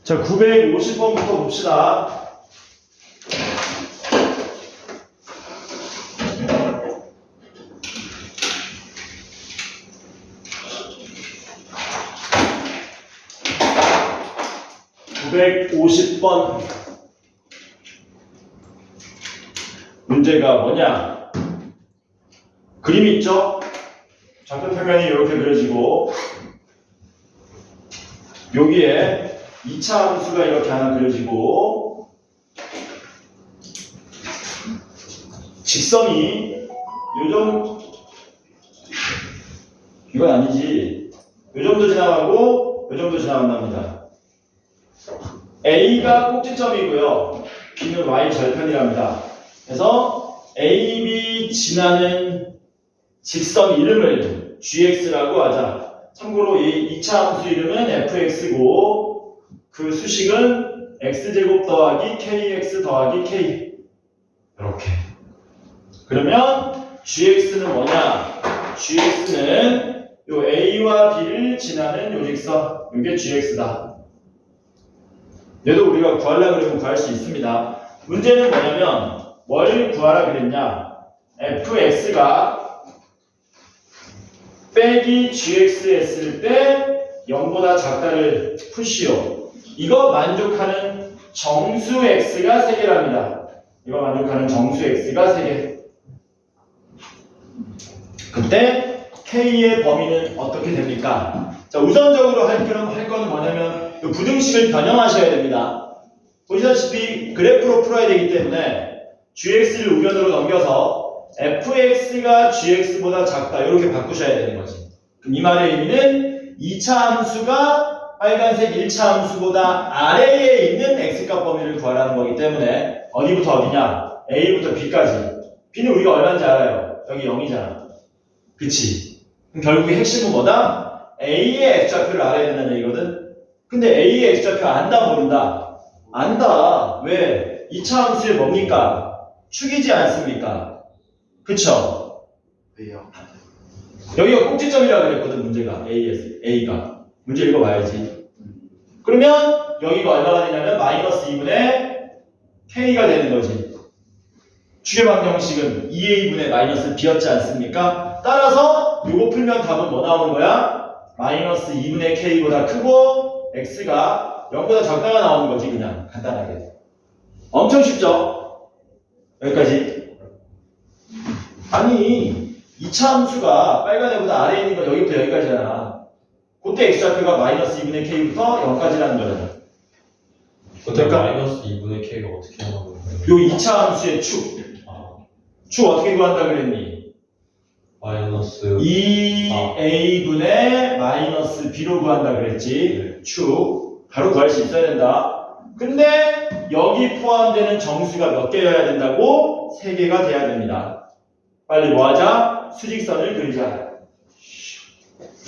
자, 950번부터 봅시다. (950번) 문제가 뭐냐? 그림이 있죠? 좌표평면이 이렇게 그려지고 여기에 2차 함수가 이렇게 하나 그려지고 직선이 요정 이건 아니지. 요 정도 지나가고 요 정도 지나간답니다. A가 꼭지점이고요. B는 Y절편이랍니다. 그래서 A, B 지나는 직선 이름을 GX라고 하자. 참고로 이 2차 함수 이름은 fx고 그 수식은 x제곱 더하기 kx 더하기 k 이렇게. 그러면 gx는 뭐냐? gx는 요 a와 b를 지나는 요 직선, 이게 gx다. 얘도 우리가 구하려고 그러면 구할 수 있습니다. 문제는 뭐냐면 뭘 구하라 그랬냐? fx가 빼기 gx 했을 때 0보다 작다를 푸시오. 이거 만족하는 정수 x가 3개랍니다. 이거 만족하는 정수 x가 3개. 그때 k의 범위는 어떻게 됩니까? 자, 우선적으로 할 거는 뭐냐면 이 부등식을 변형하셔야 됩니다. 보시다시피 그래프로 풀어야 되기 때문에 gx를 우변으로 넘겨서 fx가 gx보다 작다 이렇게 바꾸셔야 되는 거지. 그럼 이 말의 의미는 2차 함수가 빨간색 1차 함수보다 아래에 있는 x값 범위를 구하라는 거기 때문에 어디부터 어디냐? a부터 b까지. b는 우리가 얼마인지 알아요. 여기 0이잖아. 그치? 그럼 결국에 핵심은 뭐다? a의 x좌표를 알아야 된다는 얘기거든. 근데 a의 x좌표 안다 모른다? 안다. 왜? 2차 함수의 뭡니까? 축이지 않습니까? 그쵸? 왜요? 여기가 꼭지점이라고 그랬거든, 문제가. A가. 문제 읽어봐야지. 그러면 여기가 얼마가 되냐면 마이너스 2분의 K가 되는 거지. 추계방 형식은 2A분의 마이너스 B였지 않습니까? 따라서 요거 풀면 답은 뭐 나오는 거야? 마이너스 2분의 K보다 크고 X가 0보다 작다가 나오는 거지, 그냥. 간단하게. 엄청 쉽죠? 여기까지. 아니 2차 함수가 빨간 애보다 아래에 있는 건 여기부터 여기까지잖아. 그때 x좌표가 마이너스 2분의 k부터 0까지라는 거잖아. 그때 마이너스 2분의 k가 어떻게 나오는 거예요? 요 2차 함수의 축. 축 어떻게 구한다 그랬니? 마이너스 2a분의 마이너스 b로 구한다 그랬지. 축. 바로 구할 수 있어야 된다. 근데 여기 포함되는 정수가 몇 개여야 된다고? 3개가 돼야 됩니다. 빨리 뭐 하자? 수직선을 그리자.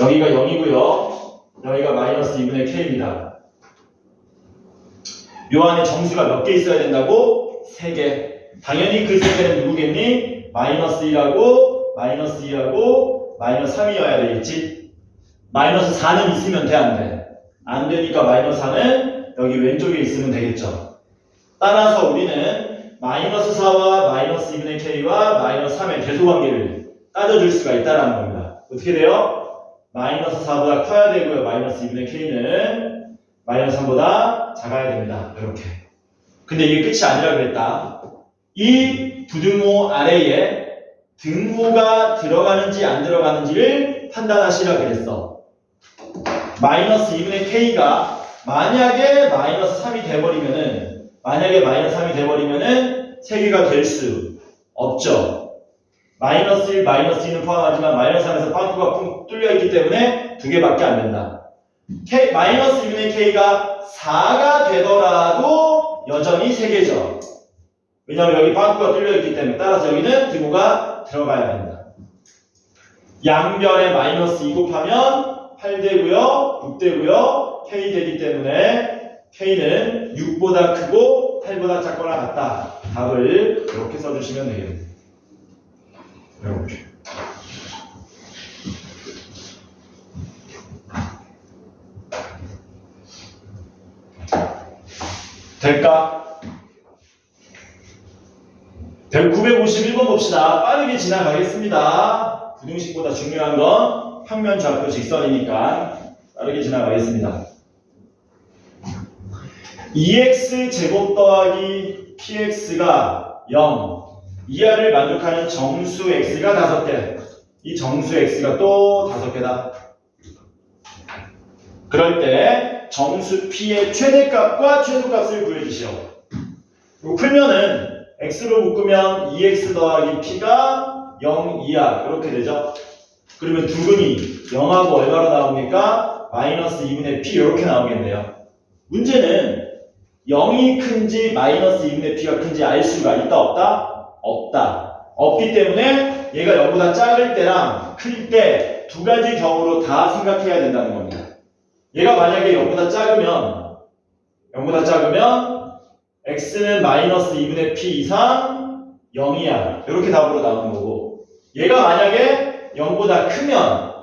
여기가 0이고요. 여기가 마이너스 2분의 k입니다. 요 안에 정수가 몇 개 있어야 된다고? 3개. 당연히 그 3개는 누구겠니? 마이너스 1하고 마이너스 2하고 마이너스 3이어야 되겠지? 마이너스 4는 있으면 돼, 안 돼? 안 되니까 마이너스 4는 여기 왼쪽에 있으면 되겠죠. 따라서 우리는 마이너스 4와 마이너스 2분의 k와 마이너스 3의 대소관계를 따져줄 수가 있다는 겁니다. 어떻게 돼요? 마이너스 4보다 커야 되고요. 마이너스 2분의 k는 마이너스 3보다 작아야 됩니다. 이렇게. 근데 이게 끝이 아니라 그랬다. 이 부등호 아래에 등호가 들어가는지 안 들어가는지를 판단하시라 그랬어. 마이너스 2분의 k가 만약에 마이너스 3이 돼버리면은 마이너스 3개가 될 수 없죠. 마이너스 1, 마이너스 2는 포함하지만 마이너스 3에서 빵꾸가 punk 뚫려있기 때문에 2개밖에 안 된다. 마이너스 2분의 k가 4가 되더라도 여전히 3개죠. 왜냐하면 여기 빵꾸가 뚫려있기 때문에. 따라서 여기는 등호가 들어가야 된다. 양변에 마이너스 2 곱하면 8 되고요. 6 되고요. k 되기 때문에 k는 6보다 크고 8보다 작거나 같다. 답을 이렇게 써주시면 되겠습니다. 이렇게. 될까? 951번 봅시다. 빠르게 지나가겠습니다. 부등식보다 중요한 건 평면 좌표 직선이니까 빠르게 지나가겠습니다. 2x 제곱 더하기 px가 0 이하를 만족하는 정수 x가 5개. 이 정수 x가 또 5개다. 그럴 때 정수 p의 최대값과 최소값을 구해주시오. 이거 풀면은 x로 묶으면 2x 더하기 p가 0 이하 이렇게 되죠. 그러면 두근이 0하고 얼마로 나옵니까? 마이너스 2분의 p 이렇게 나오겠네요. 문제는 0이 큰지 마이너스 2분의 p가 큰지 알 수가 있다 없다? 없다. 없기 때문에 얘가 0보다 작을 때랑 클 때 두 가지 경우로 다 생각해야 된다는 겁니다. 얘가 만약에 0보다 작으면 x는 마이너스 2분의 p 이상 0이야. 이렇게 답으로 나오는 거고, 얘가 만약에 0보다 크면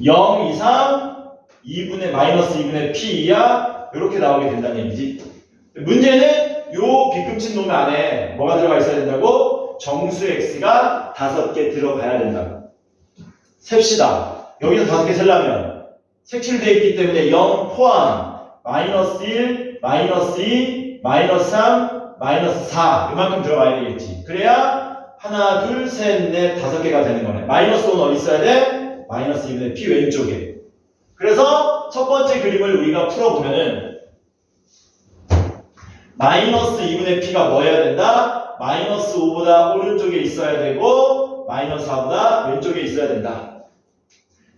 0 이상 2분의 마이너스 2분의 p 이하 이렇게 나오게 된다는 얘기지. 문제는 요 빗금친 놈 안에 뭐가 들어가 있어야 된다고? 정수 x가 5개 들어가야 된다고. 셉시다. 여기서 5개 세려면 색칠되어 있기 때문에 0 포함 마이너스 1, 마이너스 2, 마이너스 3, 마이너스 4 이만큼 들어가야 되겠지. 그래야 하나, 둘, 셋, 넷, 5개가 되는 거네. 마이너스 5는 어디 있어야 돼? 마이너스 2분의 p 왼쪽에. 그래서 첫 번째 그림을 우리가 풀어보면은 마이너스 2분의 p가 뭐 해야 된다? 마이너스 5보다 오른쪽에 있어야 되고 마이너스 4보다 왼쪽에 있어야 된다.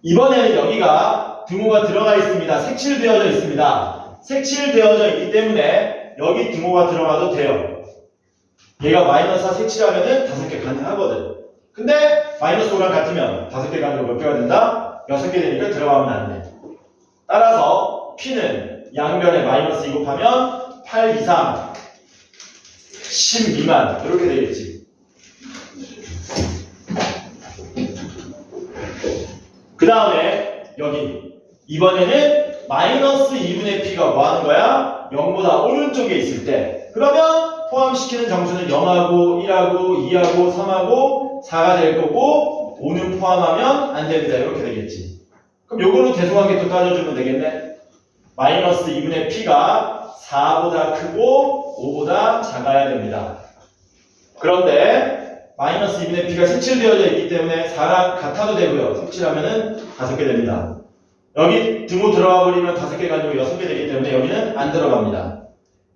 이번에는 여기가 등호가 들어가 있습니다. 색칠되어져 있습니다. 색칠되어져 있기 때문에 여기 등호가 들어가도 돼요. 얘가 마이너스 4 색칠하면은 5개 가능하거든. 근데 마이너스 5랑 같으면 5개 가능으로 몇 개가 된다? 6개 되니까 들어가면 안 돼. 따라서 P는 양변에 마이너스 2 곱하면 8 이상 10 미만 이렇게 되겠지. 그 다음에 여기 이번에는 마이너스 2분의 p가 뭐 하는 거야? 0보다 오른쪽에 있을 때 그러면 포함시키는 정수는 0하고 1하고 2하고 3하고 4가 될 거고 5는 포함하면 안 됩니다. 이렇게 되겠지. 그럼 요걸로 대소관계 또 따져주면 되겠네. 마이너스 2분의 p가 4보다 크고 5보다 작아야 됩니다. 그런데 마이너스 2분의 p가 색칠되어져 있기 때문에 4랑 같아도 되고요. 색칠하면은 5개 됩니다. 여기 등호 들어가 버리면 5개가 아니고 6개 되기 때문에 여기는 안 들어갑니다.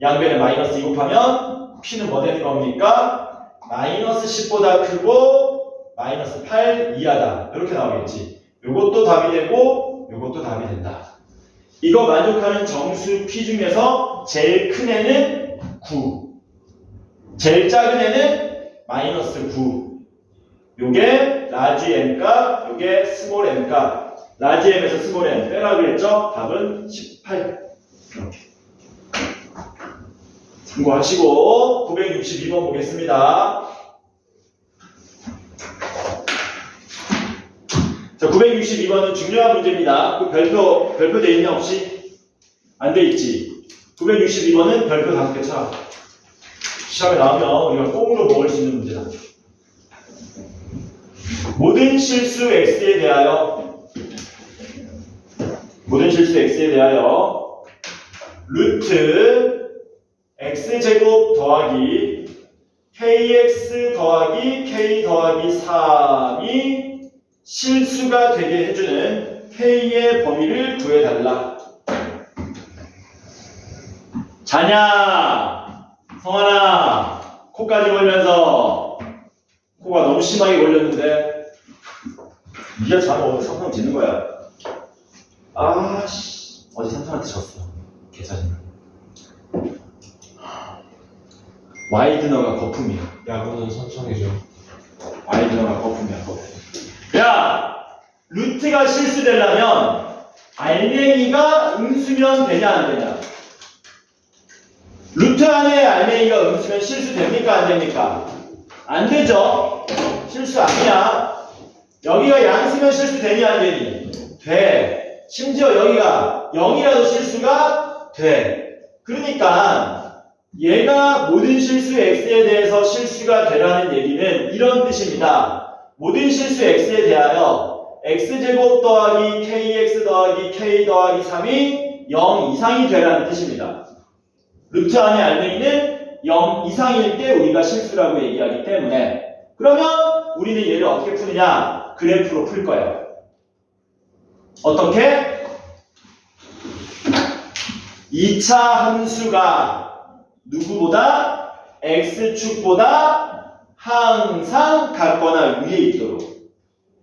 양변에 마이너스 2 곱하면 p는 뭐 되는 겁니까? 마이너스 10보다 크고 마이너스 8 이하다. 이렇게 나오겠지. 요것도 답이 되고 요것도 답이 된다. 이거 만족하는 정수 p 중에서 제일 큰 애는 9. 제일 작은 애는 마이너스 9. 요게 라지 m 값, 요게 스몰 m 값. 라지 m에서 스몰 m 빼라 그랬죠? 답은 18. 이렇게. 참고하시고 962번 보겠습니다. 자, 962번은 중요한 문제입니다. 그 별표 돼 있냐 혹시? 안 돼 있지. 962번은 별표 5개 쳐. 시험에 나오면 우리가 꽁으로 먹을 수 있는 문제다. 모든 실수 x에 대하여 루트 x제곱 더하기 kx 더하기 k 더하기 3이 실수가 되게 해주는 k의 범위를 구해달라. 자냐? 성환아, 코까지 걸면서 코가 너무 심하게 걸렸는데 네가 자면 오늘 삼성 지는 거야. 아씨, 어제 삼성한테 졌어. 개짜증나. 와이드너가 거품이야. 야구는 삼성이죠. 와이드너가 거품이야, 거품. 야, 루트가 실수되려면 알맹이가 음수면 되냐 안 되냐? 루트 안에 알맹이가 음수면 실수 됩니까 안 됩니까? 안 되죠. 실수 아니야. 여기가 양수면 실수 되냐 안 되니? 돼. 심지어 여기가 0이라도 실수가 돼. 그러니까 얘가 모든 실수 x에 대해서 실수가 되라는 얘기는 이런 뜻입니다. 모든 실수 x에 대하여 x제곱 더하기 kx 더하기 k 더하기 3이 0 이상이 되라는 뜻입니다. 루트 안에 알맹이는 0 이상일 때 우리가 실수라고 얘기하기 때문에 그러면 우리는 얘를 어떻게 푸느냐? 그래프로 풀 거예요. 어떻게? 2차 함수가 누구보다 x축보다 항상 같거나 위에 있도록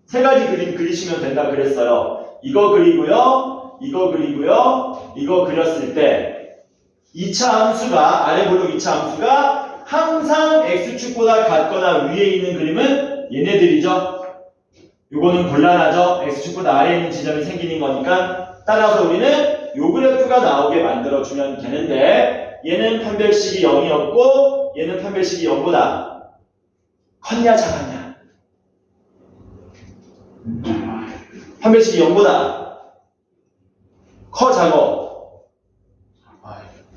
세 가지 그림 그리시면 된다 그랬어요. 이거 그리고요, 이거 그리고요, 이거 그렸을 때 2차 함수가 아래 블록 2차 함수가 항상 x축보다 같거나 위에 있는 그림은 얘네들이죠. 요거는 곤란하죠. x축보다 아래에 있는 지점이 생기는 거니까 따라서 우리는 요 그래프가 나오게 만들어주면 되는데 얘는 판별식이 0이었고 얘는 판별식이 0보다 컸냐 작았냐? 판별식이 0보다 커 작어?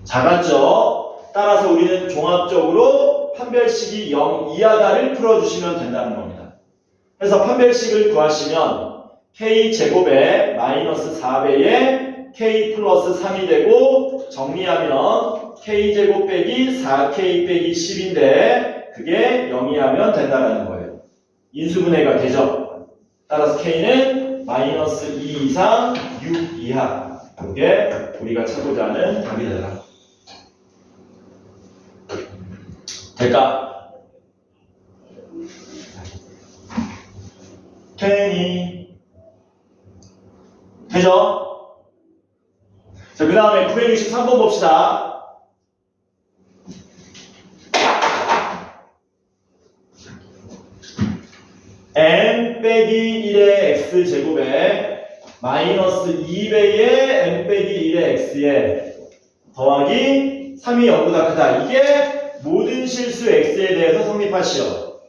작았죠. 따라서 우리는 종합적으로 판별식이 0 이하다를 풀어주시면 된다는 겁니다. 그래서 판별식을 구하시면 k제곱에 마이너스 4배에 k 플러스 3이 되고 정리하면 k제곱 빼기 4k 빼기 10인데 그게 0 이하면 된다는 거예요. 인수분해가 되죠. 따라서 k는 마이너스 2 이상 6 이하. 그게 우리가 찾고자 하는 답이 되라. 될까? 되니? 되죠? 자, 그 다음에 963번 봅시다. n 빼기 1의 x제곱에 마이너스 2배의 n 빼기 1의 x에 더하기 3이 0보다 크다. 이게 모든 실수 x에 대해서 성립하시오.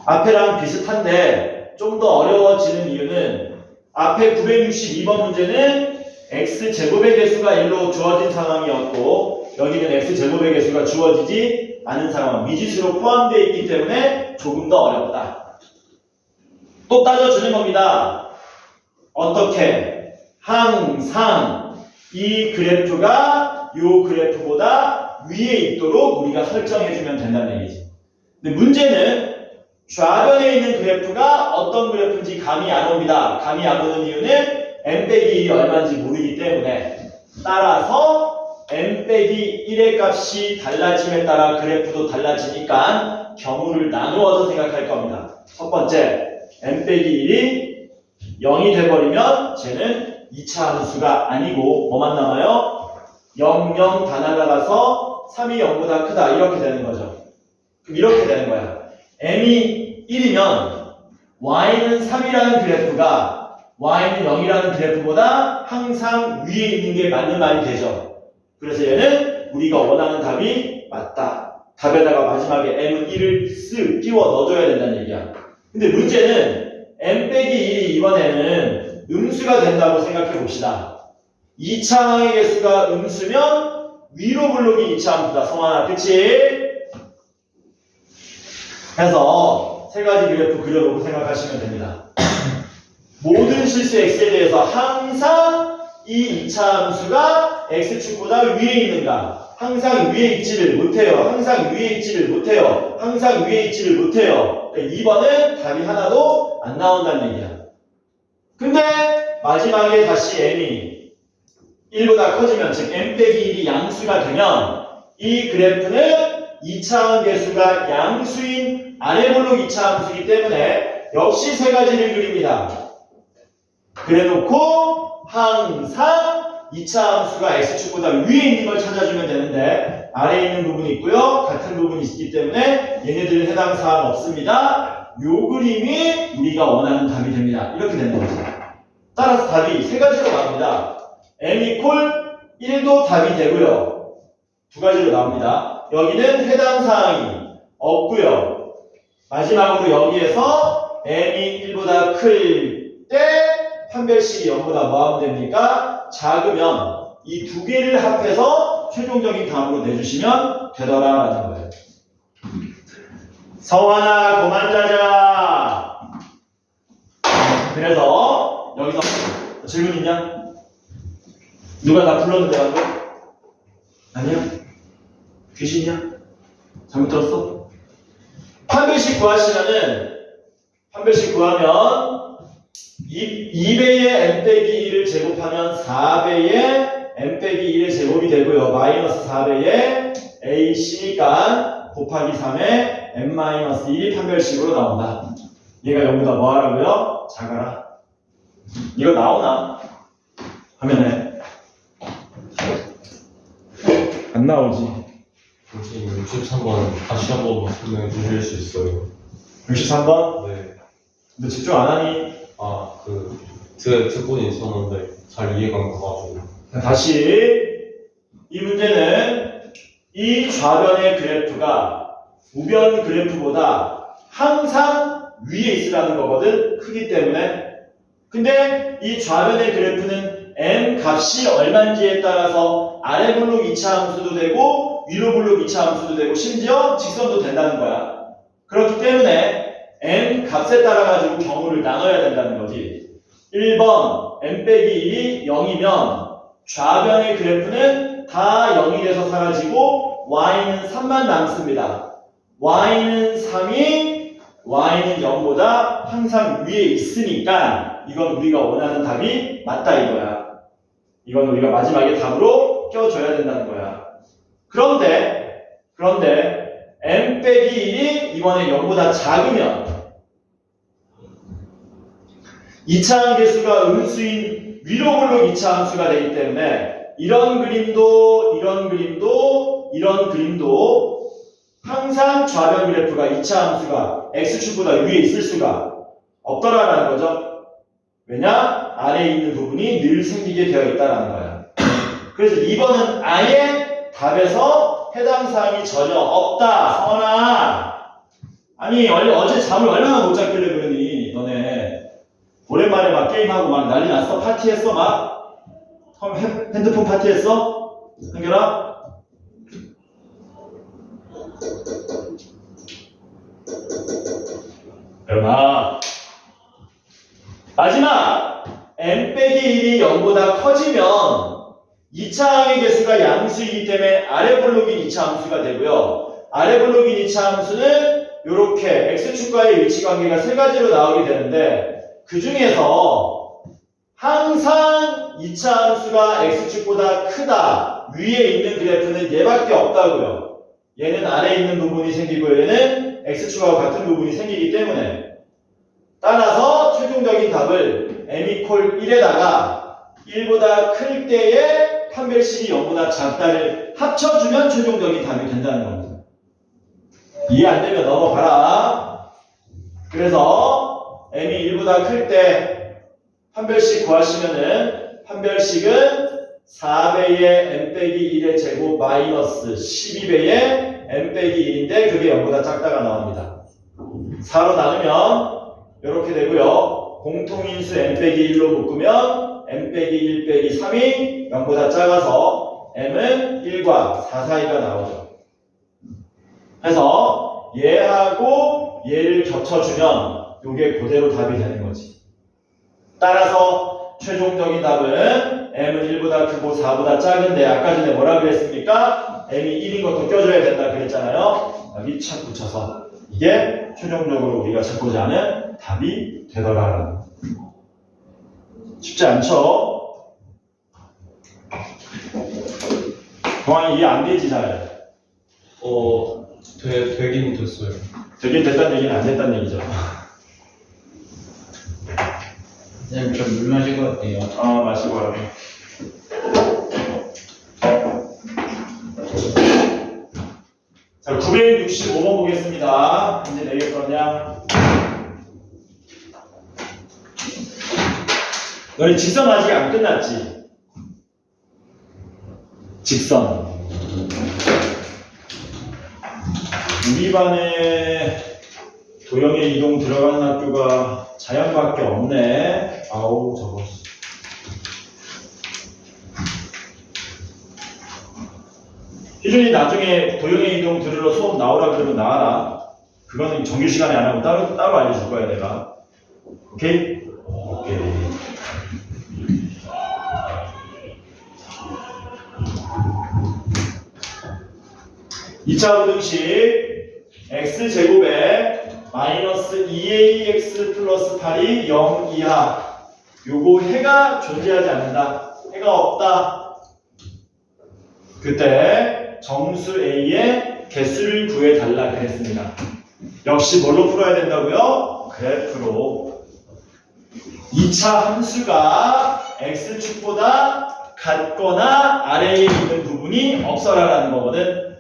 앞에랑 비슷한데 좀 더 어려워지는 이유는 앞에 962번 문제는 x제곱의 개수가 1로 주어진 상황이었고 여기는 x제곱의 개수가 주어지지 않은 상황, 미지수로 포함되어 있기 때문에 조금 더 어렵다. 또 따져주는 겁니다. 어떻게? 항상 이 그래프가 이 그래프보다 위에 있도록 우리가 설정해주면 된다는 얘기지. 근데 문제는 좌변에 있는 그래프가 어떤 그래프인지 감이 안 옵니다. 감이 안 오는 이유는 n 빼기 1이 얼마인지 모르기 때문에 따라서 n 빼기 1의 값이 달라짐에 따라 그래프도 달라지니까 경우를 나누어서 생각할 겁니다. 첫 번째, n 빼기 1이 0이 돼버리면 쟤는 2차 함수가 아니고 뭐만 남아요? 0, 0 다 날아가서 3이 0보다 크다 이렇게 되는 거죠. 그럼 이렇게 되는 거야. m이 1이면 y는 3이라는 그래프가 y는 0이라는 그래프보다 항상 위에 있는 게 맞는 말이 되죠. 그래서 얘는 우리가 원하는 답이 맞다. 답에다가 마지막에 m은 1을 쓱 끼워 넣어줘야 된다는 얘기야. 근데 문제는 m 빼기 1이 이번에는 음수가 된다고 생각해 봅시다. 2차 항의 개수가 음수면 위로 블록이 2차 함수다. 성환아, 그치? 해서 세 가지 그래프 그려놓고 생각하시면 됩니다. 모든 실수 x에 대해서 항상 이 2차 함수가 x축보다 위에 있는가? 항상 위에 있지를 못해요. 항상 위에 있지를 못해요. 항상 위에 있지를 못해요. 2번은 답이 하나도 안 나온다는 얘기야. 근데 마지막에 다시 m이 1보다 커지면 즉 m 빼기 1이 양수가 되면 이 그래프는 2차 개수가 양수인 아래 블록 2차 함수이기 때문에 역시 세 가지를 그립니다. 그래놓고 항상 2차 함수가 x축보다 위에 있는 걸 찾아주면 되는데 아래에 있는 부분이 있고요. 같은 부분이 있기 때문에 얘네들은 해당 사항 없습니다. 요 그림이 우리가 원하는 답이 됩니다. 이렇게 되는 거죠. 따라서 답이 세 가지로 나옵니다. m 이퀄 1도 답이 되고요. 두 가지로 나옵니다. 여기는 해당 사항이 없고요. 마지막으로 여기에서 m이 1보다 클 때 판별식이 0보다 뭐 하면 됩니까? 작으면 이 두 개를 합해서 최종적인 답으로 내주시면 되더라라는 거예요. 서환아, 그만 자자. 그래서 여기서 질문 있냐? 누가 나 불렀는데 방금? 아니야? 귀신이야? 잘못 들었어? 판별식 구하시면은 판별식 구하면 2배의 n 빼기 1을 제곱하면 4배의 n 빼기 1의 제곱이 되고요. 마이너스 4배의 ac니까 곱하기 3의 n 마이너스 1이 판별식으로 나온다. 얘가 여기다 뭐 하라고요? 작아라. 이거 나오나? 화면에 안 나오지. 선생님 63번 다시 한 번만 설명해 주실 수 있어요? 63번? 네. 너 집중 안 하니? 아, 듣고는 있었는데 잘 이해가 안 가가지고. 다시 이 문제는 이 좌변의 그래프가 우변 그래프보다 항상 위에 있으라는 거거든. 크기 때문에. 근데 이 좌변의 그래프는 n 값이 얼마인지에 따라서 아래 블록 2차 함수도 되고 위로 블록 2차 함수도 되고 심지어 직선도 된다는 거야. 그렇기 때문에 n 값에 따라 가지고 경우를 나눠야 된다는 거지. 1번 n 빼기 1이 0이면 좌변의 그래프는 다 0이 돼서 사라지고 y는 3만 남습니다. y는 3이 y는 0보다 항상 위에 있으니까 이건 우리가 원하는 답이 맞다 이거야. 이건 우리가 마지막에 답으로 껴줘야 된다는 거야. 그런데 n 빼기 1이 이번에 0보다 작으면 2차 함계수가 음수인 위로 블록 2차 함수가 되기 때문에 이런 그림도 항상 좌변 그래프가 2차 함수가 x축보다 위에 있을 수가 없더라라는 거죠. 왜냐? 아래에 있는 부분이 늘 생기게 되어 있다는 거야. 그래서 2번은 아예 답에서 해당 사항이 전혀 없다. 성원아. 아니 어제 잠을 얼마나 못 잤길래 그러니 너네. 오랜만에 막 게임하고 막 난리 났어? 파티했어? 막? 핸드폰 파티했어? 한결아? 그러나 마지막 n 빼기 1이 0보다 커지면 2차 항의 개수가 양수이기 때문에 아래 블록인 2차 함수가 되고요. 아래 블록인 2차 함수는 이렇게 x축과의 위치 관계가 세 가지로 나오게 되는데 그 중에서 항상 2차 함수가 x축보다 크다 위에 있는 그래프는 얘밖에 없다고요. 얘는 아래에 있는 부분이 생기고 얘는 x축하고 같은 부분이 생기기 때문에 따라서 최종적인 답을 m = 1에다가 1보다 클 때의 판별식이 0보다 작다를 합쳐주면 최종적인 답이 된다는 겁니다. 이해 안 되면 넘어가라. 그래서 m이 1보다 클 때 판별식 구하시면은 판별식은 4배의 n 빼기 1의 제곱 마이너스 12배의 n 빼기 1인데 그게 0보다 작다가 나옵니다. 4로 나누면 이렇게 되고요. 공통인수 n 빼기 1로 묶으면 n 빼기 1 빼기 3이 0보다 작아서 m은 1과 4 사이가 나오죠. 그래서 얘하고 얘를 겹쳐주면 이게 그대로 답이 되는 거지. 따라서 최종적인 답은 m은 1보다 크고 4보다 작은데 아까 전에 뭐라 그랬습니까? m이 1인 것도 껴줘야 된다 그랬잖아요. 여기 착 붙여서 이게 최종적으로 우리가 찾고자 하는 답이 되더라라는 거. 쉽지 않죠? 동안이 이해 안 되지 잘. 되긴 됐어요. 되긴 됐다는 얘기는 안 됐다는 얘기죠. 선생님 저 물 마시고 갈게요. 마시고 와요. 자, 965번 보겠습니다. 이제 내겠거냐? 너희 직선 아직 안 끝났지? 직선. 우리 반에 도형의 이동 들어가는 학교가 자연밖에 없네. 아우 저거. 희준이 나중에 도형의 이동 들으러 수업 나오라 그러면 나와라. 그거는 정규 시간에 안 하고 따로 알려줄 거야, 내가. 오케이? 오케이. 2차 부등식 x제곱에 마이너스 2ax 플러스 8이 0 이하. 요거 해가 존재하지 않는다. 해가 없다. 그때 정수 a의 개수를 구해달라 그랬습니다. 역시 뭘로 풀어야 된다고요? 그래프로. 2차 함수가 x축보다 같거나 아래에 있는 부분이 없어라라는 거거든.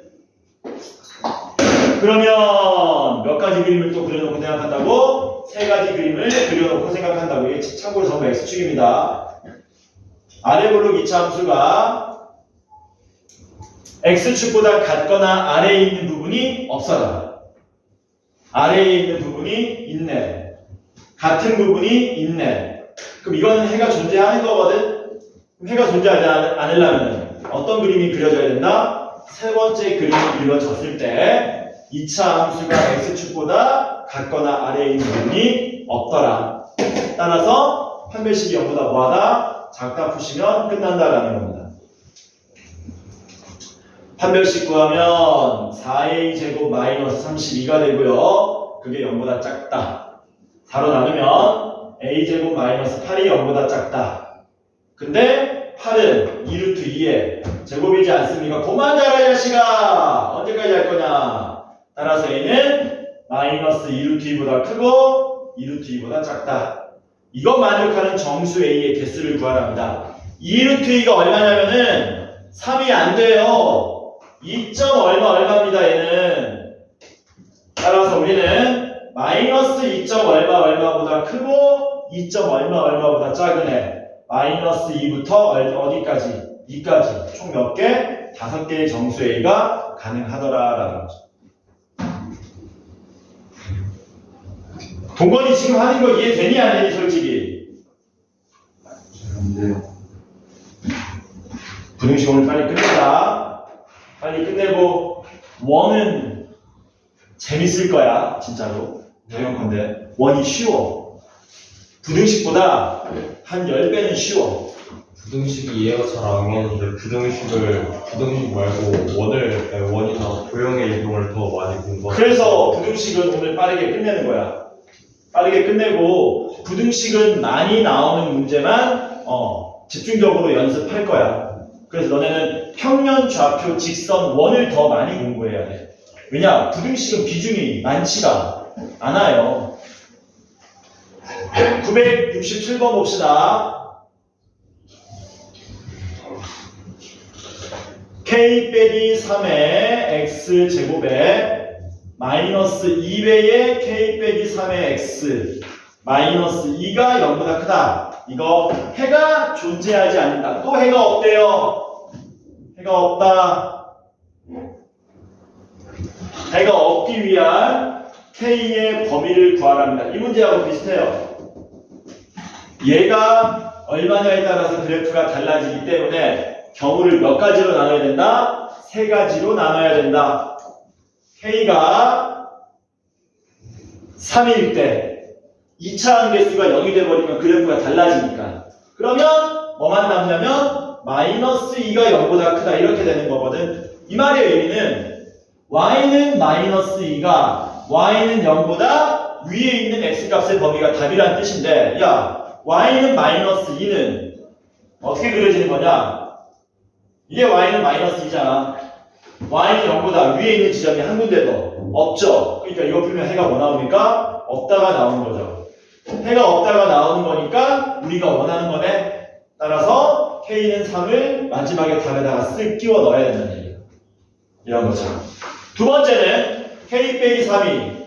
그러면 몇 가지 그림을 또 그려놓고 생각한다고? 세 가지 그림을 그려놓고 생각한다고. 이게 참고로 전부 x축입니다. 아래 블록 2차 함수가 x축보다 같거나 아래에 있는 부분이 없어라. 아래에 있는 부분이 있네. 같은 부분이 있네. 그럼 이거는 해가 존재하는 거거든. 그럼 해가 존재하지 않으려면 어떤 그림이 그려져야 된다? 세 번째 그림이 그려졌을 때 2차 함수가 x축보다 같거나 아래에 있는 부분이 없더라. 따라서 판별식이 0보다 뭐하다? 작다 푸시면 끝난다라는 겁니다. 판별식 구하면 4a제곱 마이너스 32가 되고요. 그게 0보다 작다. 4로 나누면 a제곱 마이너스 8이 0보다 작다. 근데 8은 2루트 2에 제곱이지 않습니까? 그만 자라 이 자식아! 언제까지 할 거냐? 따라서 a는 마이너스 2루트 2보다 크고 2루트 2보다 작다. 이것 만족하는 정수 a의 개수를 구하랍니다. 2루트 2가 얼마냐면은 3이 안 돼요. 2. 얼마입니다 얘는. 따라서 우리는 마이너스 2. 얼마보다 크고 2. 얼마보다 작은 애 마이너스 2부터 어디까지? 2까지 총 몇 개? 5개의 정수 A가 가능하더라라는 거죠. 동건이 지금 하는 거 이해되니 안 되니 솔직히? 안 돼요. 부등식 오늘 빨리 끝내자. 빨리 끝내고 원은 재밌을 거야 진짜로. 당연컨대 원이 쉬워. 부등식보다 한 10배는 쉬워. 부등식이 이해가 잘 안 가는데 부등식 말고 원이나 도형의 이동을 더 많이 공부하고. 그래서 부등식은 오늘 빠르게 끝내는 거야. 빠르게 끝내고 부등식은 많이 나오는 문제만 집중적으로 연습할 거야. 그래서 너네는 평면, 좌표, 직선, 원을 더 많이 공부해야 돼. 왜냐? 부등식은 비중이 많지가 않아요. 967번 봅시다. k 빼기 3의 x제곱에 마이너스 2배의 k 빼기 3의 x 마이너스 2가 0보다 크다. 이거 해가 존재하지 않는다. 또 해가 없대요. 해가 없다. 해가 없기 위한 k의 범위를 구하랍니다. 이 문제하고 비슷해요. 얘가 얼마냐에 따라서 그래프가 달라지기 때문에 경우를 몇 가지로 나눠야 된다? 세 가지로 나눠야 된다. k가 3일 때 2차 함계수가 0이 돼버리면 그래프가 달라지니까. 그러면 뭐만 남냐면 마이너스 2가 0보다 크다 이렇게 되는 거거든. 이 말의 의미는 y는 마이너스 2가 y는 0보다 위에 있는 x값의 범위가 답이라는 뜻인데, 야 y는 마이너스 2는 어떻게 그려지는 거냐? 이게 y는 마이너스 2잖아. y는 0보다 위에 있는 지점이 한 군데도 없죠. 그러니까 이거 풀면 해가 뭐 나옵니까? 없다가 나오는 거죠. 해가 없다가 나오는 거니까 우리가 원하는 거네. 따라서 k는 3을 마지막에 답에다가 쓱 끼워 넣어야 된다는 얘기예요. 이런 거죠. 두 번째는 k 빼기 3이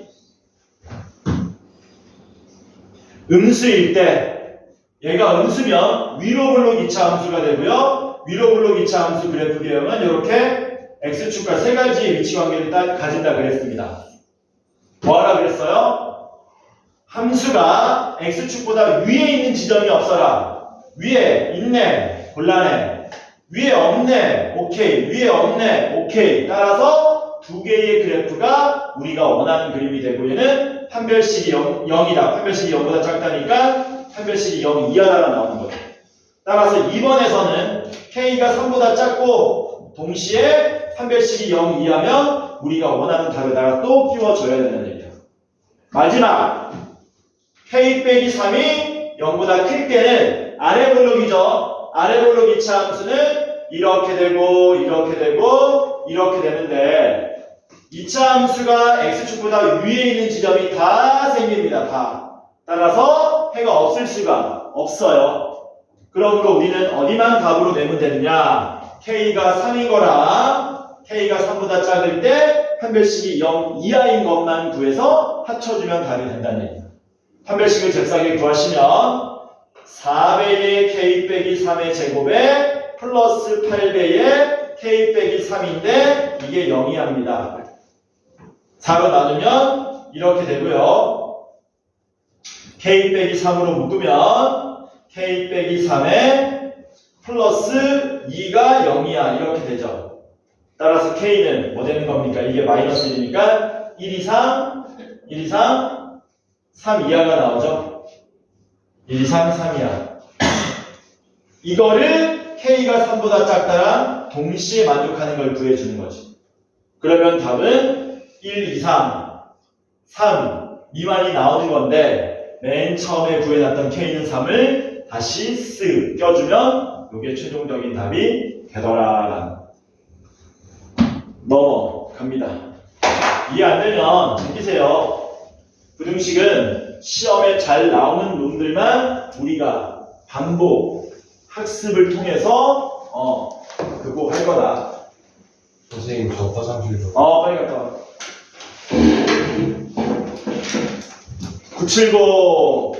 음수일 때, 얘가 음수면 위로 블록 2차 함수가 되고요. 위로 블록 2차 함수 그래프 개형은 이렇게 x축과 세 가지의 위치 관계를 가진다 그랬습니다. 뭐하라 그랬어요? 함수가 x축보다 위에 있는 지점이 없어라. 위에 있네. 곤란해. 위에 없네. 오케이. 위에 없네. 오케이. 따라서 두 개의 그래프가 우리가 원하는 그림이 되고 얘는 판별식이 0이다. 판별식이 0보다 작다니까 판별식이 0 이하다가 나오는 거예요. 따라서 2번에서는 K가 3보다 작고 동시에 판별식이 0 이하면 우리가 원하는 답에다가 또 끼워줘야 된다는 얘기야. 마지막 K 빼기 3이 0보다 클 때는 아래 블록이죠. 아래 블록 이차 함수는 이렇게 되고 이렇게 되고 이렇게 되는데 이차 함수가 x축보다 위에 있는 지점이 다 생깁니다. 다. 따라서 해가 없을 수가 없어요. 그러므로 우리는 어디만 답으로 내면 되느냐? K가 3인 거랑 K가 3보다 작을 때 판별식이 0 이하인 것만 구해서 합쳐주면 답이 된다는 얘기예요. 판별식을 잽싸게 구하시면 4배의 K 빼기 3의 제곱에 플러스 8배의 K 빼기 3인데 이게 0이 합니다. 4로 나누면 이렇게 되고요. K 빼기 3으로 묶으면 K 빼기 3에 플러스 2가 0이야. 이렇게 되죠. 따라서 K는 뭐 되는 겁니까? 이게 마이너스 1이니까 1 이상, 1 이상, 3 이하가 나오죠. 1 이상, 3 이하. 이거를 K가 3보다 작다랑 동시에 만족하는 걸 구해주는 거지. 그러면 답은 1 이상, 3 미만이 나오는 건데 맨 처음에 구해놨던 K는 3을 다시 쓱 껴주면 이게 최종적인 답이 되더라. 넘어갑니다. 이해 안 되면 챙기세요. 부등식은 시험에 잘 나오는 놈들만 우리가 반복 학습을 통해서 그거 할 거다. 선생님 저 화장실 좀. 빨리 갔다 와. 979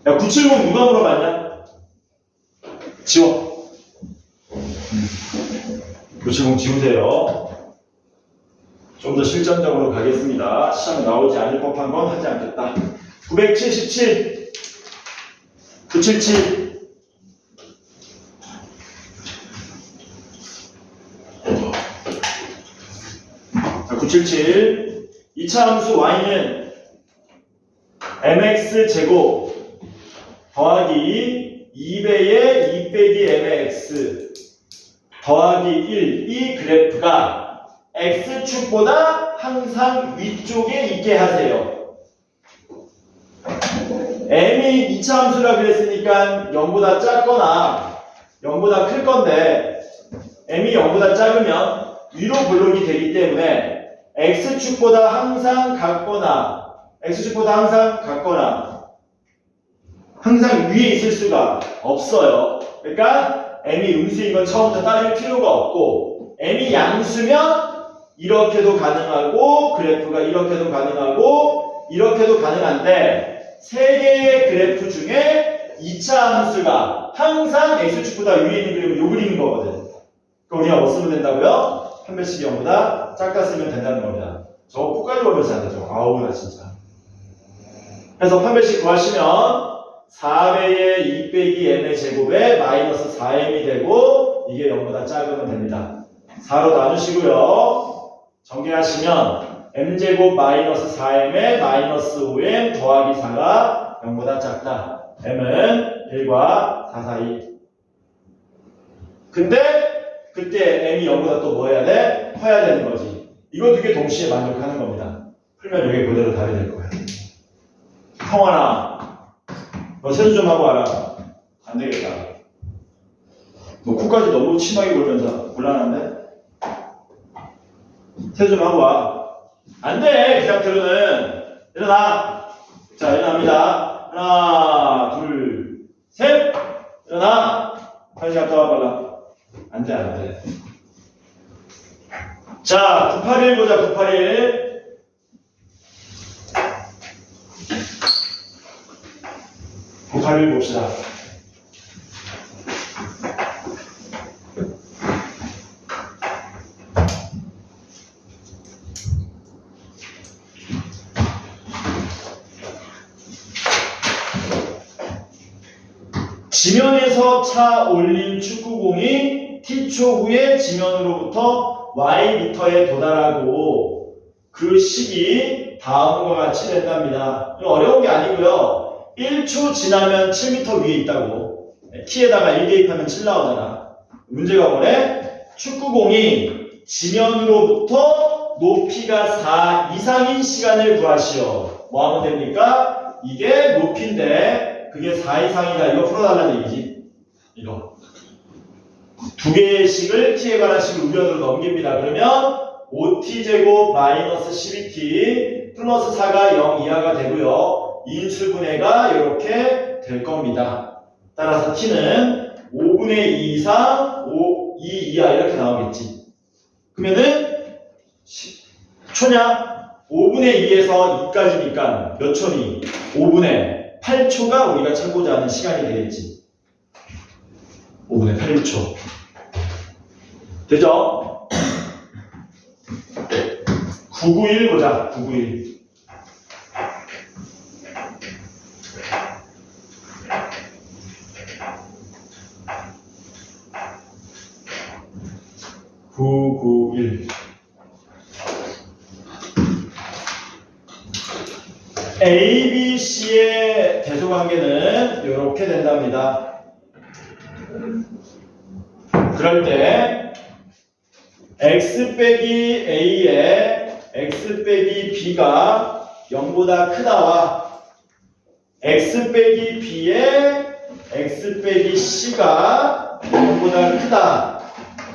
야, 970 누가 물어봤냐? 지워. 970 지우세요. 좀 더 실전적으로 가겠습니다. 시험에 나오지 않을 법한 건 하지 않겠다. 977 977 977 2차 함수 y는 mx 제곱 더하기 2배의 2 빼기 mx 더하기 1 이 그래프가 x축보다 항상 위쪽에 있게 하세요. m이 2차 함수라 그랬으니까 0보다 작거나 0보다 클 건데 m이 0보다 작으면 위로 블록이 되기 때문에 x축보다 항상 같거나 x축보다 항상 같거나 항상 위에 있을 수가 없어요. 그러니까 m이 음수인 건 처음부터 따질 필요가 없고 m이 양수면 이렇게도 가능하고 그래프가 이렇게도 가능하고 이렇게도 가능한데 세 개의 그래프 중에 2차 함수가 항상 x축보다 위에 있는 그림은 요 그림인 거거든. 그럼 우리가 뭐 쓰면 된다고요? 판별식이 0보다 작다 쓰면 된다는 겁니다. 저거 끝까지 보면서 안 되죠. 아우 나 진짜. 그래서 판별식 구하시면 4배의 2 빼기 m의 제곱에 마이너스 4m이 되고 이게 0보다 작으면 됩니다. 4로 나누시고요. 전개하시면 m제곱 마이너스 4m에 마이너스 5m 더하기 4가 0보다 작다. m은 1과 4 사이. 근데 그때 m이 0보다 또 뭐 해야 돼? 커야 되는 거지. 이거 두 개 동시에 만족하는 겁니다. 풀면 이게 그대로 답이 될 거야. 성환아, 너 세수 좀 하고 와라. 안 되겠다. 너 코까지 너무 심하게 굴면서 곤란한데? 세수 좀 하고 와. 안 돼, 그 상태로는. 일어나. 자, 일어납니다. 하나, 둘, 셋. 일어나. 다시 갔다 와, 빨라. 안 돼, 안 돼. 자, 981 보자, 981. 981 봅시다. 지면에서 차 올린 축구공이 t초 후에 지면으로부터 y미터에 도달하고 그 식이 다음과 같이 된답니다. 어려운 게 아니고요. 1초 지나면 7m 위에 있다고. t에다가 1 대입하면 7 나오잖아. 문제가 뭐래? 축구공이 지면으로부터 높이가 4 이상인 시간을 구하시오. 뭐 하면 됩니까? 이게 높이인데 그게 4 이상이다. 이거 풀어달라는 얘기지. 이거. 두 개의 식을 t에 관한 식을 우변으로 넘깁니다. 그러면 5t제곱 마이너스 12t 플러스 4가 0 이하가 되고요. 인수분해가 이렇게 될 겁니다. 따라서 t는 5분의 2 이상 2 이하 이렇게 나오겠지. 그러면은 초냐? 5분의 2에서 2까지니까 몇 초니? 5분의 8초가 우리가 찾고자 하는 시간이 되겠지. 5분의 8초. 되죠? 991 보자. 991. A, B, C의 대소관계는 이렇게 된답니다. 그럴 때 X 빼기 A에 X 빼기 B가 0보다 크다와 X 빼기 B에 X 빼기 C가 0보다 크다.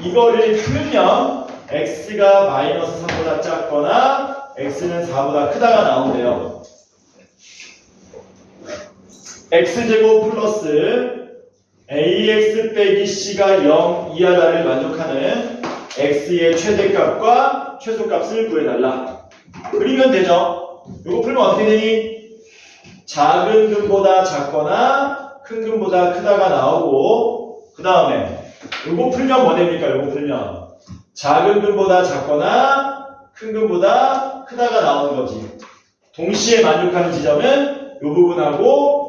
이거를 풀면 X가 마이너스 3보다 작거나 X는 4보다 크다가 나온대요. X제곱 플러스 AX 빼기 C가 0 이하다를 만족하는 X의 최대값과 최소값을 구해달라. 그리면 되죠. 이거 풀면 어떻게 되니? 작은 근보다 작거나 큰 근보다 크다가 나오고 그 다음에 이거 풀면 뭐 됩니까? 이거 풀면 작은 근보다 작거나 큰 근보다 크다가 나오는 거지. 동시에 만족하는 지점은 이 부분하고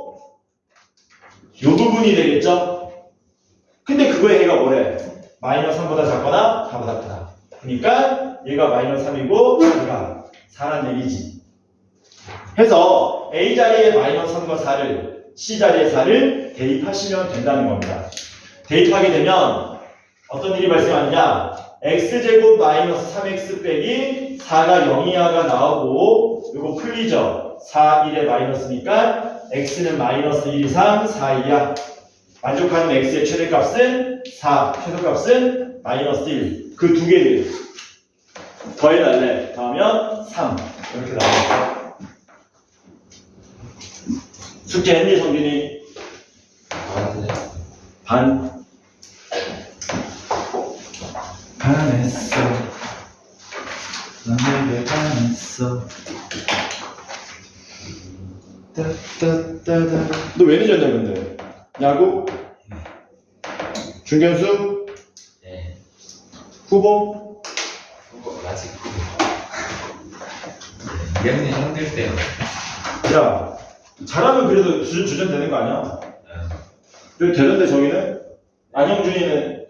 이 부분이 되겠죠? 근데 그거에 얘가 뭐래? 마이너스 3보다 작거나 4보다 크다. 그러니까 얘가 마이너스 3이고 얘가 4란 얘기지. 해서 A 자리에 마이너스 3과 4를 C 자리에 4를 대입하시면 된다는 겁니다. 대입하게 되면 어떤 일이 발생하느냐? X제곱 마이너스 3X 빼기 4가 0 이하가 나오고 이거 풀리죠? 4, 1에 마이너스니까 X는 마이너스 1 이상 4 이하. 만족하는 X의 최대값은 4, 최소값은 마이너스 1. 그 두 개를 더해달래. 더하면 3. 이렇게 나옵니다. 숙제 했니, 성균이? 반. 반했어. 난 내게 반했어. 너 왜 늦었냐 근데? 야구? 중견수? 네. 후보? 아직 2학년 형들 때요. 야 잘하면 그래도 주전 되는 거 아니야? 그래도 되던데 저기는? 안영준이는?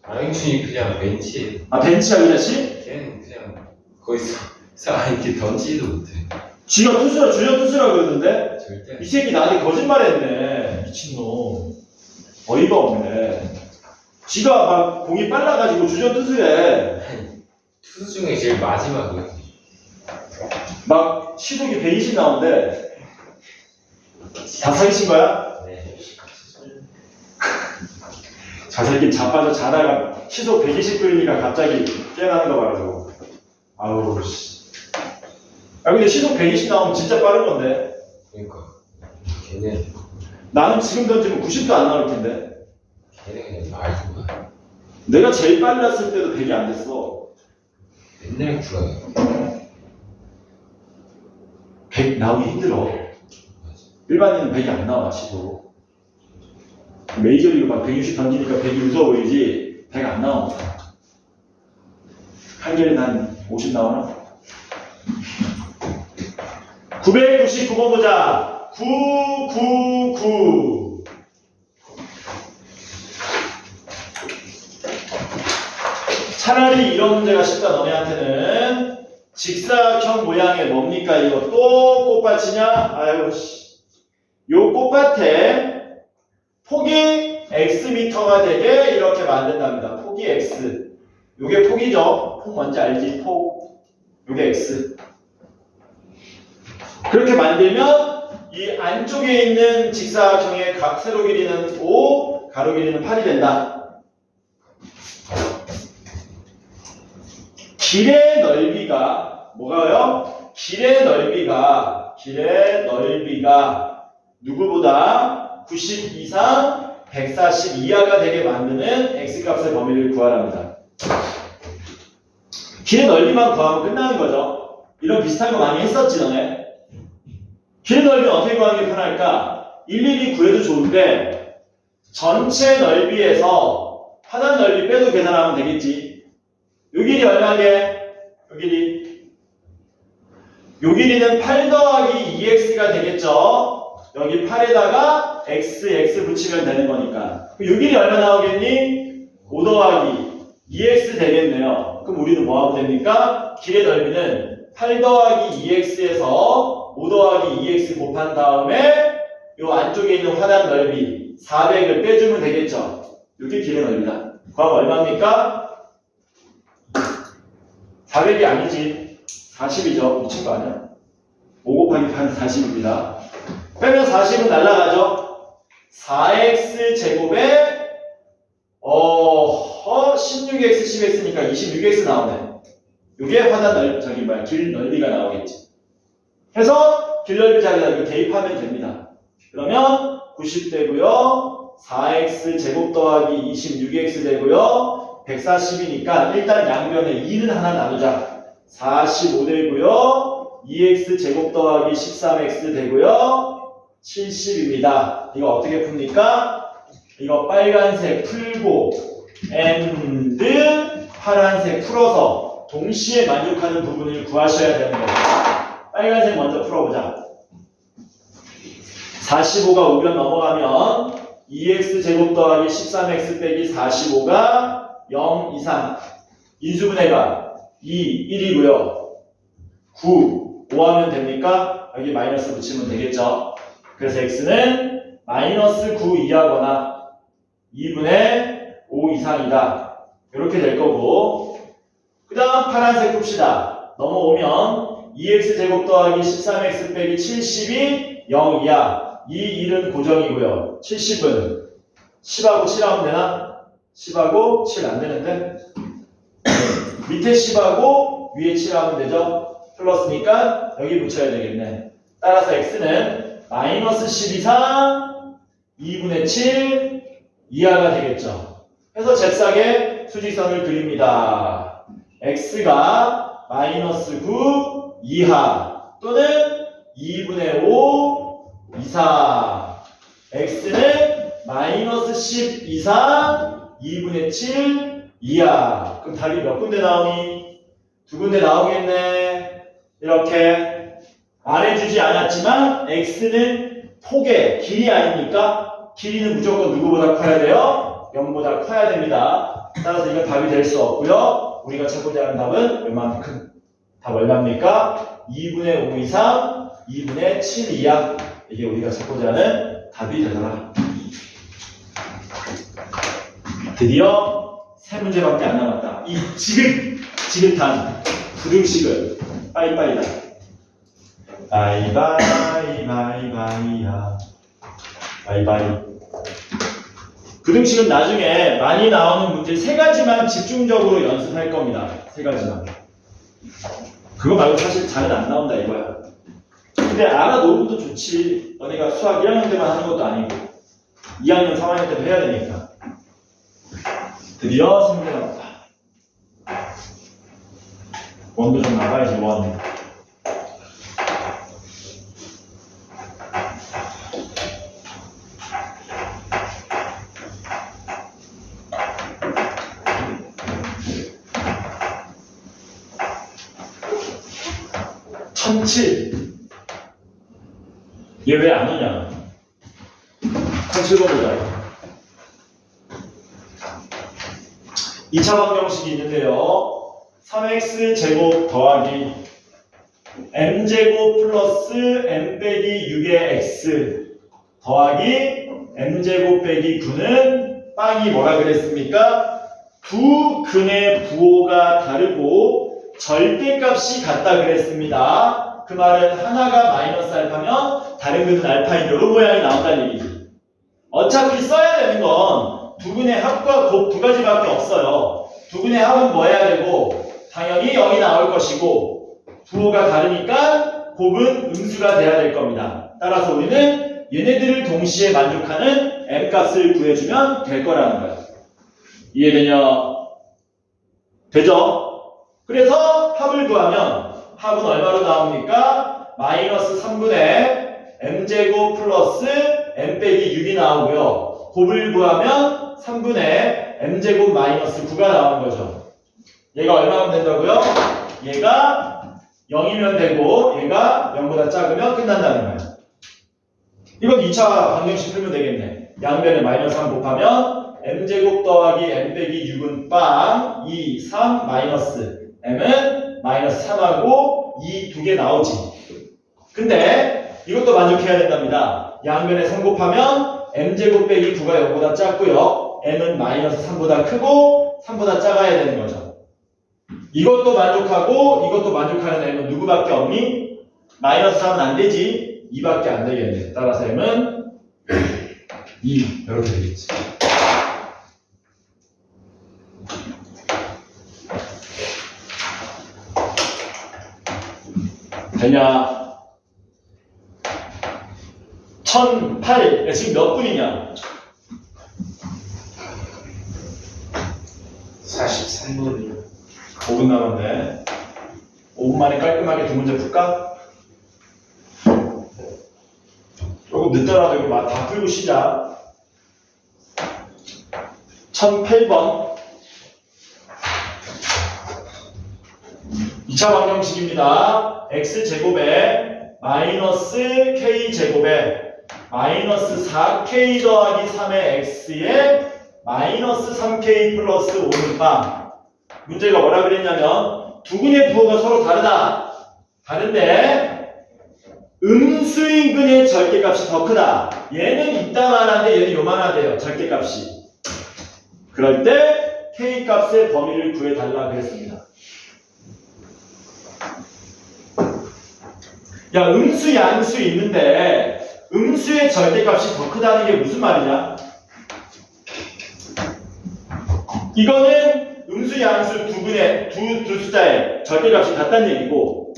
안영준이 그냥 벤치. 아 벤치야 이 자식? 걔는 그냥 거기서 이렇게 던지지도 못해. 지가 투수라 주전 투수라 그러는데? 절대. 이 새끼 나한테 거짓말했네. 미친놈. 어이가 없네. 지가 막 공이 빨라가지고 주전 투수래. 투수 중에 제일 마지막이야. 막 시속이 120 나오는데 다 사기친 거야? 네. 저 새끼 자빠져 자다가 시속 120 끌리니까 갑자기 깨어나는 거 봐라 저거. 아우 씨. 아 근데 시속 120 나오면 진짜 빠른 건데. 그러니까 걔는 나는 지금 던지면 90도 안 나올 텐데. 그냥 말투가 내가 제일 빨랐을 때도 100이 안 됐어. 맨날 불어요. 100 나오기 힘들어. 일반인은 100이 안 나와 시속. 메이저리그 막 160 던지니까 100이 무서워 보이지 100 안 나옵니다. 한결은 한 50 나오나? 999번 보자. 999 차라리 이런 문제가 쉽다 너네한테는. 직사각형 모양의 뭡니까? 이거 또 꽃밭이냐? 아이고 씨. 요 꽃밭에 폭이 x미터가 되게 이렇게 만든답니다. 폭이 x. 요게 폭이죠. 폭 뭔지 알지? 폭. 요게 x. 그렇게 만들면 이 안쪽에 있는 직사각형의 각 세로 길이는 5, 가로 길이는 8이 된다. 길의 넓이가 뭐가요? 길의 넓이가 누구보다 90 이상 140 이하가 되게 만드는 x값의 범위를 구하랍니다. 길의 넓이만 구하면 끝나는 거죠. 이런 비슷한 거 많이 했었지 너네. 길의 넓이는 어떻게 구하는 게 편할까? 일일이 구해도 좋은데 전체 넓이에서 하단 넓이 빼도 계산하면 되겠지. 요 길이 얼마게? 요 길이는 8 더하기 2x가 되겠죠. 여기 8에다가 x 붙이면 되는 거니까. 요 길이 얼마 나오겠니? 5 더하기 2x 되겠네요. 그럼 우리는 뭐 하면 됩니까? 길의 넓이는 8 더하기 2x에서 5 더하기 2x 곱한 다음에 요 안쪽에 있는 화단 넓이 400을 빼주면 되겠죠. 이게 길의 넓이다. 그럼 얼마입니까? 400이 아니지. 40이죠. 미친 거 아니야? 5 곱하기 8은 40입니다. 빼면 40은 날라가죠. 4x 제곱에 16x 10x니까 26x 나오네. 이게 화단 길 넓이가 나오겠지. 해서 길 넓이 자리에다 이거 대입하면 됩니다. 그러면 90 되고요. 4x 제곱 더하기 26x 되고요. 140이니까 일단 양변에 2는 하나 나누자. 45 되고요. 2x 제곱 더하기 13x 되고요. 70입니다. 이거 어떻게 풉니까? 이거 빨간색 풀고 and 파란색 풀어서 동시에 만족하는 부분을 구하셔야 되는 거예요. 빨간색 먼저 풀어보자. 45가 5변 넘어가면 2x 제곱 더하기 13x 빼기 45가 0 이상. 인수분해가 2, 1이고요. 9, 5 하면 됩니까? 여기 마이너스 붙이면 되겠죠. 그래서 x는 마이너스 9 이하거나 2분의 5 이상이다. 이렇게 될 거고, 그 다음 파란색 풉시다. 넘어오면 2x 제곱 더하기 13x 빼기 70이 0 이하. 이 1은 고정이고요. 70은 10하고 7하면 되나? 10하고 7 안 되는데? 밑에 10하고 위에 7하면 되죠? 플러스니까 여기 붙여야 되겠네. 따라서 x는 마이너스 10 이상 2분의 7 이하가 되겠죠. 해서 잽싸게 수직선을 그립니다. x가 마이너스 9 이하 또는 2분의 5 이상. x는 마이너스 10 이상 2분의 7 이하. 그럼 답이 몇 군데 나오니? 2군데 나오겠네. 이렇게 말해주지 않았지만 x는 폭의 길이 아닙니까? 길이는 무조건 누구보다 커야 돼요? 0보다 커야 됩니다. 따라서 이건 답이 될 수 없고요. 우리가 찾고자 하는 답은 웬만큼. 답 얼마입니까? 2분의 5 이상 2분의 7 이하. 이게 우리가 찾고자 하는 답이 되더라. 드디어 3문제밖에 안 남았다. 이 지긋한 부등식을 빠이빠이다. 바이바이바이바이야. 바이바이. 부등식은 나중에 많이 나오는 문제 3가지만 집중적으로 연습할 겁니다. 3가지만. 그거 말고 사실 잘은 안 나온다 이거야. 근데 알아놓으면 또 좋지. 너네가 수학 1학년 때만 하는 것도 아니고 2학년, 3학년 때도 해야 되니까. 드디어 3문제 남았다. 원도 좀 나가야지 원. 얘 왜 안 오냐? 1007번 보자. 2차 방정식이 있는데요. 3x 제곱 더하기 m제곱 플러스 m 빼기 6의 x 더하기 m제곱 빼기 9는 빵이 뭐라 그랬습니까? 두 근의 부호가 다르고 절대값이 같다 그랬습니다. 그 말은 하나가 마이너스 알파면 다른 근은 알파인 이런 모양이 나온다는 얘기지. 어차피 써야 되는 건 두 근의 합과 곱 두 가지밖에 없어요. 두 근의 합은 뭐 해야 되고 당연히 0이 나올 것이고 부호가 다르니까 곱은 음수가 돼야 될 겁니다. 따라서 우리는 얘네들을 동시에 만족하는 m 값을 구해주면 될 거라는 거예요. 이해되냐? 되죠? 그래서 합을 구하면 합은 얼마로 나옵니까? 마이너스 3분의 m제곱 플러스 m 빼기 6이 나오고요. 곱을 구하면 3분의 m제곱 마이너스 9가 나오는 거죠. 얘가 얼마면 된다고요? 얘가 0이면 되고 얘가 0보다 작으면 끝난다는 거예요. 이건 2차 방정식 풀면 되겠네. 양변에 마이너스 3 곱하면 m제곱 더하기 m 빼기 6은 빵 2, 3 마이너스 m은 마이너스 3하고 2 두 개 나오지. 근데 이것도 만족해야 된답니다. 양변에 3 곱하면 m제곱 빼기 9가 0보다 작고요. m은 마이너스 3보다 크고 3보다 작아야 되는 거죠. 이것도 만족하고 이것도 만족하는 m은 누구밖에 없니? 마이너스 3은 안 되지. 2밖에 안 되겠네. 따라서 m은 2 이렇게 되겠지. 되냐? 1008. 지금 몇 분이냐? 43분이요. 5분 남았네. 5분 만에 깔끔하게 두 문제 풀까? 조금 늦더라도 이거 다 풀고 시작. 1008번. 2차 방정식입니다. x제곱에 마이너스 k제곱에 마이너스 4k 더하기 3의 x에 마이너스 3k 플러스 5는 빵. 문제가 뭐라 그랬냐면 두 근의 부호가 서로 다르다. 다른데 음수인 근의 절대값이 더 크다. 얘는 이따만한데 얘는 요만하대요. 절대값이. 그럴 때 k 값의 범위를 구해달라 그랬습니다. 야, 음수, 양수 있는데 음수의 절대값이 더 크다는 게 무슨 말이냐? 이거는 음수, 양수 두 근의 두 숫자의 절대값이 같다는 얘기고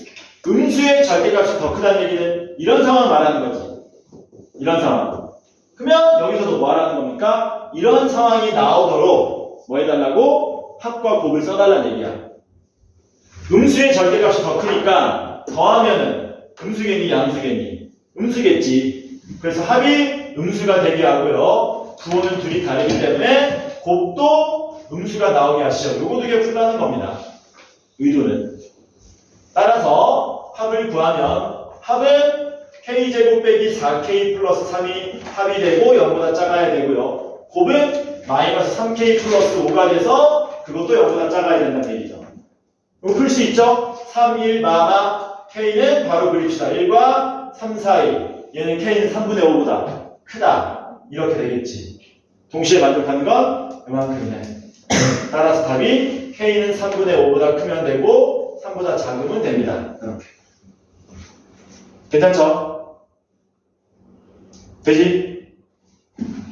음수의 절대값이 더 크다는 얘기는 이런 상황을 말하는 거지. 이런 상황. 그러면 여기서도 뭐 하라는 겁니까? 이런 상황이 나오도록 뭐 해달라고? 합과 곱을 써달라는 얘기야. 음수의 절대값이 더 크니까 더하면은 음수겠니 양수겠니? 음수겠지. 그래서 합이 음수가 되게 하고요. 부호는 둘이 다르기 때문에 곱도 음수가 나오게 하시죠. 요거 두 개 풀라는 겁니다. 의도는. 따라서 합을 구하면 합은 k제곱 빼기 4k 플러스 3이 합이 되고 0보다 작아야 되고요. 곱은 마이너스 3k 플러스 5가 돼서 그것도 0보다 작아야 된다는 얘기죠. 이거 풀 수 있죠? 3, 1, 마마 k는 바로 그립시다. 1과 3 사이. 얘는 k는 3분의 5보다 크다. 이렇게 되겠지. 동시에 만족하는 건 이만큼이네. 따라서 답이 k는 3분의 5보다 크면 되고 3보다 작으면 됩니다. 이렇게. 괜찮죠? 되지?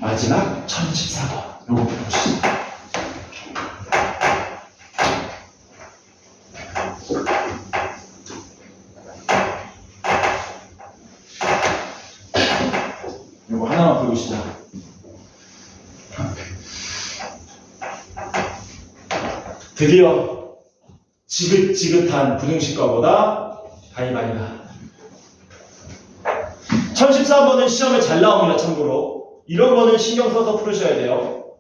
마지막 1014번. 요거 풀어보시죠. 요거 하나만 풀어보시죠. 드디어 지긋지긋한 부등식과보다 가위바위다. 1014번은 시험에 잘 나옵니다. 참고로 이런 거는 신경 써서 풀으셔야 돼요.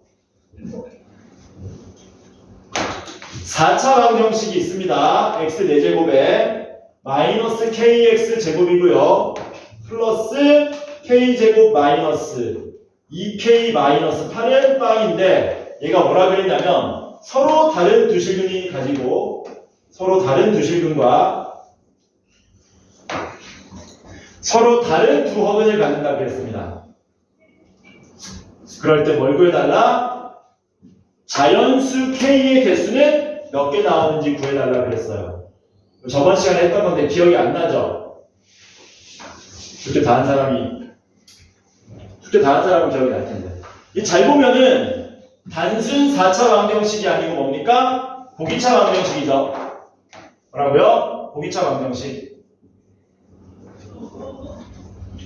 4차 방정식이 있습니다. x 4제곱에 마이너스 kx 제곱이고요. 플러스 k제곱 마이너스 2k 마이너스 8은 빵인데 얘가 뭐라 그랬냐면 서로 다른 두 실근이 가지고 서로 다른 두 실근과 서로 다른 두 허근을 갖는다고 했습니다. 그럴 때 뭘 구해달라? 자연수 K의 개수는 몇 개 나오는지 구해달라고 그랬어요. 저번 시간에 했던 건데 기억이 안 나죠? 숙제 다 한 사람은 기억이 날 텐데. 잘 보면은 단순 4차 방정식이 아니고 뭡니까? 보기차 방정식이죠. 뭐라고요? 보기차 방정식.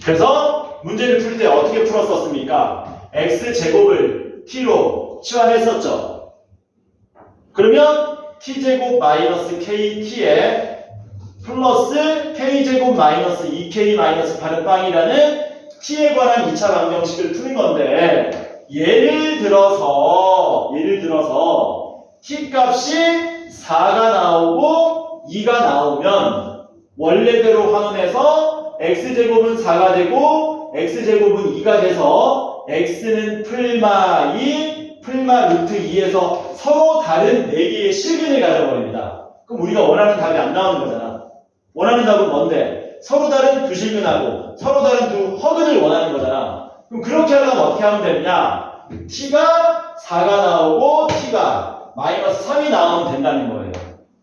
그래서 문제를 풀 때 어떻게 풀었었습니까? x제곱을 t로 치환했었죠. 그러면 t제곱 마이너스 kt에 플러스 k제곱 마이너스 2k 마이너스 8은 빵이라는 t에 관한 2차 방정식을 푸는 건데 예를 들어서 t 값이 4가 나오고 2가 나오면 원래대로 환원해서 x제곱은 4가 되고 x제곱은 2가 돼서 x는 풀마 2, 풀마 루트 2에서 서로 다른 4개의 실근을 가져버립니다. 그럼 우리가 원하는 답이 안 나오는 거잖아. 원하는 답은 뭔데? 서로 다른 두 실근하고 서로 다른 두 허근을 원하는 거잖아. 그럼 그렇게 하려면 어떻게 하면 되느냐? t가 4가 나오고 t가 마이너스 3이 나오면 된다는 거예요.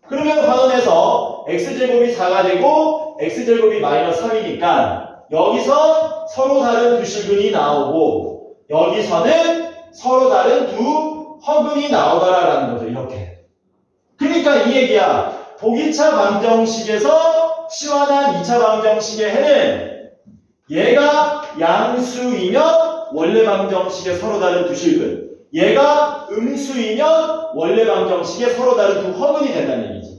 그러면 환원해서 x제곱이 4가 되고 x제곱이 마이너스 3이니까 여기서 서로 다른 두 실근이 나오고 여기서는 서로 다른 두 허근이 나오더라라는 거죠. 이렇게. 그러니까 이 얘기야. 보기차 방정식에서 치환한 2차 방정식의 해는 얘가 양수이면 원래 방정식의 서로 다른 두 실근, 얘가 음수이면 원래 방정식의 서로 다른 두 허근이 된다는 얘기지.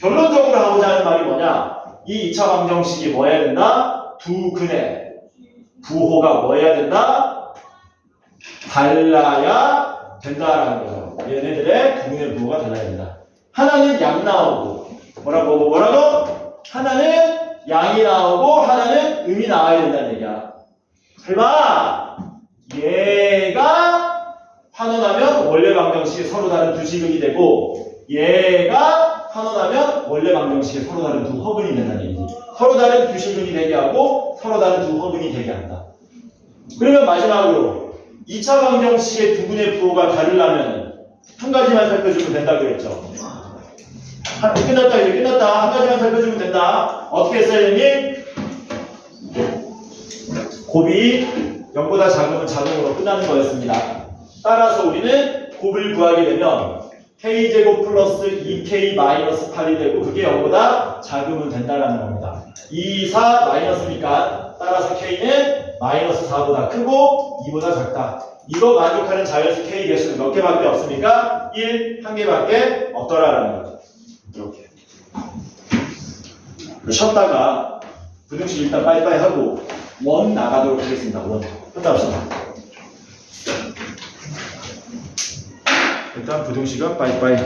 결론적으로 하고자 하는 말이 뭐냐? 이 2차 방정식이 뭐 해야 된다? 두 근의 부호가 뭐 해야 된다? 달라야 된다라는 거죠. 얘네들의 두 근의 부호가 달라야 된다. 하나는 양 나오고 뭐라고? 하나는 양이 나오고 하나는 음이 나와야 된다는 얘기야. 설마 얘가 환원하면 원래 방정식이 서로 다른 두 실근이 되고 얘가 환원하면 원래 방정식이 서로 다른 두 허근이 된다는 얘기지. 서로 다른 두 실근이 되게 하고 서로 다른 두 허근이 되게 한다. 그러면 마지막으로 2차 방정식의 두 근의 부호가 다르려면 한 가지만 살펴주면 된다고 했죠. 끝났다. 이제 끝났다. 한 가지만 살펴주면 된다. 어떻게 했어야 되니? 곱이 0보다 작으면 자동으로 끝나는 거였습니다. 따라서 우리는 곱을 구하게 되면 k제곱 플러스 2k 마이너스 8이 되고 그게 0보다 작으면 된다는 겁니다. 2, 4 마이너스니까 따라서 k는 마이너스 4보다 크고 2보다 작다. 이거 만족하는 자연수 k 개수는 몇 개밖에 없습니까? 1, 한 개밖에 없더라라는 거죠. 이렇게. 쉬었다가 부등식 일단 빠이빠이 하고 원 나가도록 하겠습니다. 원. 끝납시다. 일단 부등식은 빠이빠이.